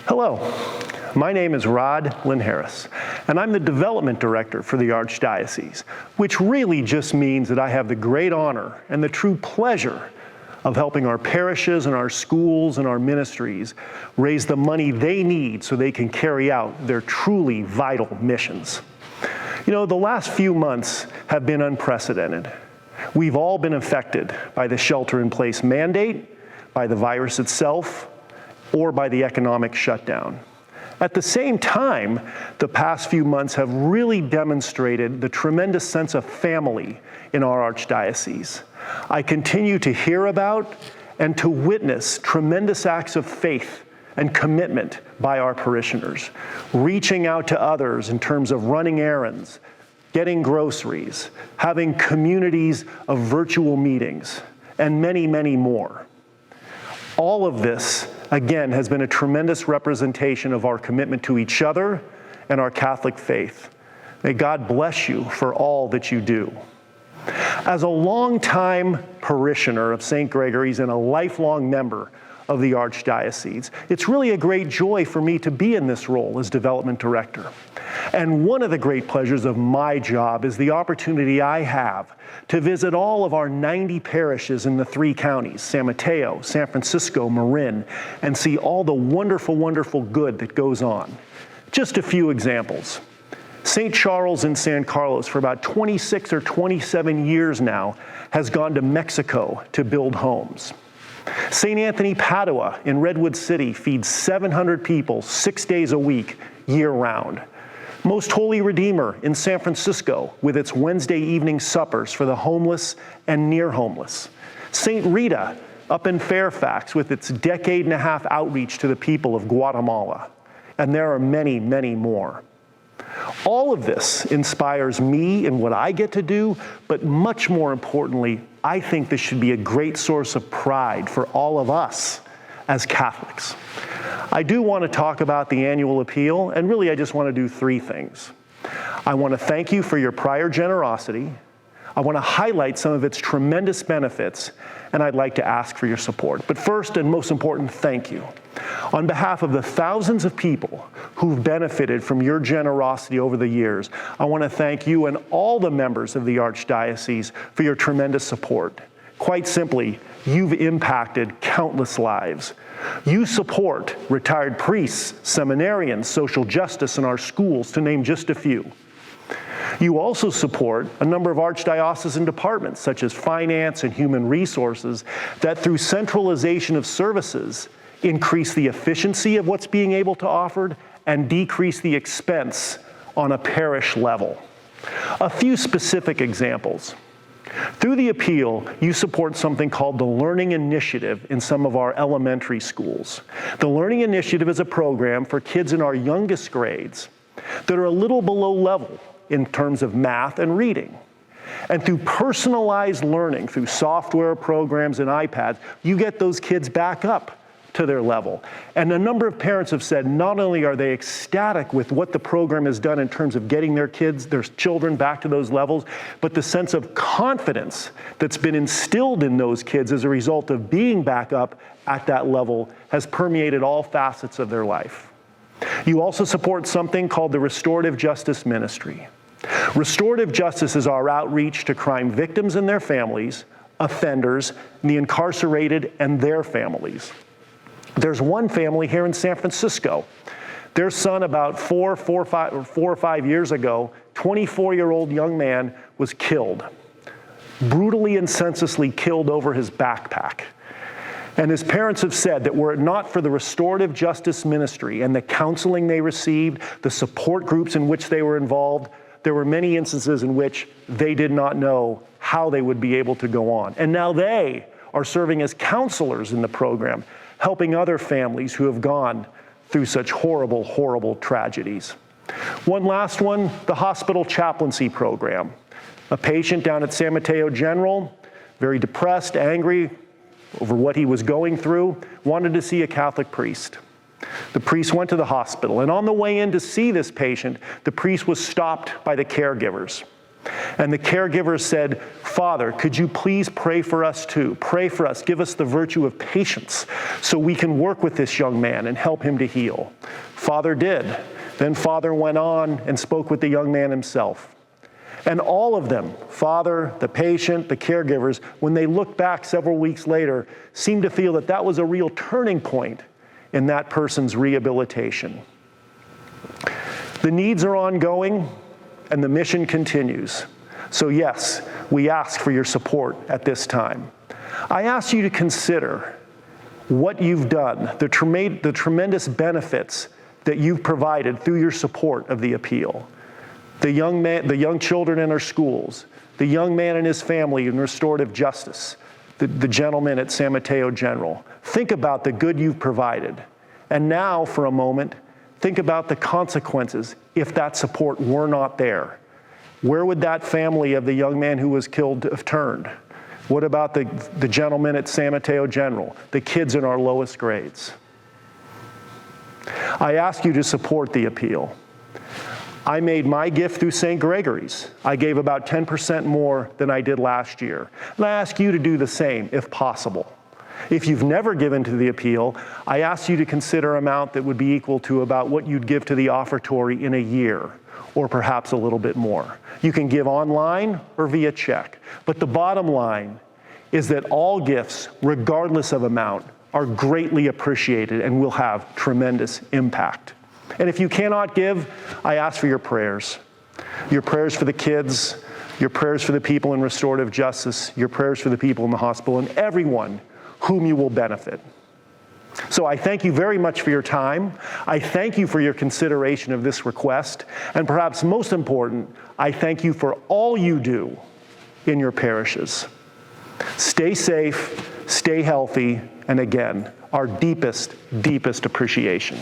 Hello, my name is Rod Lynn Harris, and I'm the Development Director for the Archdiocese, which really just means that I have the great honor and the true pleasure of helping our parishes and our schools and our ministries raise the money they need so they can carry out their truly vital missions. You know, the last few months have been unprecedented. We've all been affected by the shelter-in-place mandate, by the virus itself, or by the economic shutdown. At the same time, the past few months have really demonstrated the tremendous sense of family in our archdiocese. I continue to hear about and to witness tremendous acts of faith and commitment by our parishioners, reaching out to others in terms of running errands, getting groceries, having communities of virtual meetings, and many, many more. All of this, again, has been a tremendous representation of our commitment to each other and our Catholic faith. May God bless you for all that you do. As a longtime parishioner of St. Gregory's and a lifelong member of the Archdiocese, it's really a great joy for me to be in this role as Development Director. And one of the great pleasures of my job is the opportunity I have to visit all of our 90 parishes in the 3 counties, San Mateo, San Francisco, Marin, and see all the wonderful, wonderful good that goes on. Just a few examples. St. Charles in San Carlos, for about 26 or 27 years now, has gone to Mexico to build homes. St. Anthony Padua in Redwood City feeds 700 people 6 days a week, year-round. Most Holy Redeemer in San Francisco with its Wednesday evening suppers for the homeless and near homeless. St. Rita up in Fairfax with its decade-and-a-half outreach to the people of Guatemala. And there are many, many more. All of this inspires me in what I get to do, but much more importantly, I think this should be a great source of pride for all of us as Catholics. I do want to talk about the annual appeal, and really I just want to do 3 things. I want to thank you for your prior generosity. I want to highlight some of its tremendous benefits, and I'd like to ask for your support. But first and most important, thank you. On behalf of the thousands of people who've benefited from your generosity over the years, I want to thank you and all the members of the Archdiocese for your tremendous support. Quite simply, you've impacted countless lives. You support retired priests, seminarians, social justice in our schools, to name just a few. You also support a number of archdiocesan departments, such as finance and human resources, that through centralization of services, increase the efficiency of what's being able to offered and decrease the expense on a parish level. A few specific examples. Through the appeal, you support something called the Learning Initiative in some of our elementary schools. The Learning Initiative is a program for kids in our youngest grades that are a little below level in terms of math and reading. And through personalized learning, through software programs and iPads, you get those kids back up to their level. And a number of parents have said not only are they ecstatic with what the program has done in terms of getting their kids, their children back to those levels, but the sense of confidence that's been instilled in those kids as a result of being back up at that level has permeated all facets of their life. You also support something called the Restorative Justice Ministry. Restorative justice is our outreach to crime victims and their families, offenders, the incarcerated and their families. There's one family here in San Francisco. Their son, about 4 or 5 years ago, 24-year-old young man was killed, brutally and senselessly killed over his backpack. And his parents have said that were it not for the Restorative Justice Ministry and the counseling they received, the support groups in which they were involved, there were many instances in which they did not know how they would be able to go on. And now they are serving as counselors in the program, helping other families who have gone through such horrible, horrible tragedies. One last one, the Hospital Chaplaincy Program. A patient down at San Mateo General, very depressed, angry over what he was going through, wanted to see a Catholic priest. The priest went to the hospital, and on the way in to see this patient, the priest was stopped by the caregivers. And the caregivers said, Father, could you please pray for us too? Pray for us. Give us the virtue of patience so we can work with this young man and help him to heal. Father did. Then Father went on and spoke with the young man himself. And all of them, Father, the patient, the caregivers, when they look back several weeks later, seem to feel that that was a real turning point in that person's rehabilitation. The needs are ongoing and the mission continues. So yes, we ask for your support at this time. I ask you to consider what you've done, the tremendous benefits that you've provided through your support of the appeal. The young children in our schools, the young man and his family in restorative justice, the gentleman at San Mateo General. Think about the good you've provided. And now, for a moment, think about the consequences if that support were not there. Where would that family of the young man who was killed have turned? What about the gentleman at San Mateo General, the kids in our lowest grades? I ask you to support the appeal. I made my gift through St. Gregory's. I gave about 10% more than I did last year. And I ask you to do the same, if possible. If you've never given to the appeal, I ask you to consider an amount that would be equal to about what you'd give to the offertory in a year, or perhaps a little bit more. You can give online or via check. But the bottom line is that all gifts, regardless of amount, are greatly appreciated and will have tremendous impact. And if you cannot give, I ask for your prayers. Your prayers for the kids, your prayers for the people in restorative justice, your prayers for the people in the hospital, and everyone whom you will benefit. So I thank you very much for your time. I thank you for your consideration of this request. And perhaps most important, I thank you for all you do in your parishes. Stay safe, stay healthy, and again, our deepest, deepest appreciation.